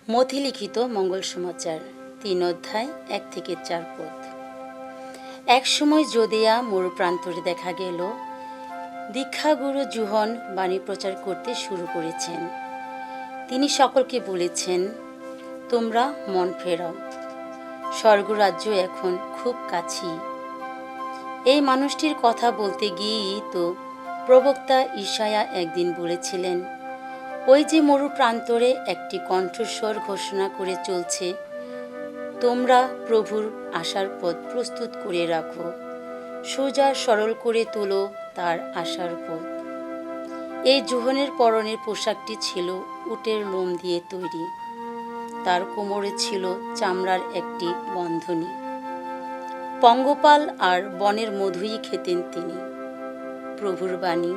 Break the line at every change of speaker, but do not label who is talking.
মথিলিখিত মঙ্গল সমাচার ৩ অধ্যায় ১ থেকে ৪ পদ। এক সময় যদিয়া মরুপ্রান্তরে দেখা গেল দীক্ষাগুরু জুহন বাণী প্রচার করতে শুরু করেছেন। তিনি সকলকে বলেছেন, তোমরা মন ফেরাও, স্বর্গরাজ্য এখন খুব কাছেই। এই মানুষটির কথা বলতে গিয়েই তো প্রবক্তা ঈশায়া একদিন বলেছিলেন, ওই যে মরু প্রান্তরে একটি কণ্ঠস্বর ঘোষণা করে চলছে, তোমরা প্রভুর আসার পথ প্রস্তুত করে রাখো, সোজা সরল করে তোলো তার আসার পথ। এই জুহনের পরনের পোশাকটি ছিল উটের লোম দিয়ে তৈরি, তার কোমরে ছিল চামড়ার একটি বন্ধনী। পঙ্গপাল আর বনের মধুই খেতেন তিনি। প্রভুর বাণী।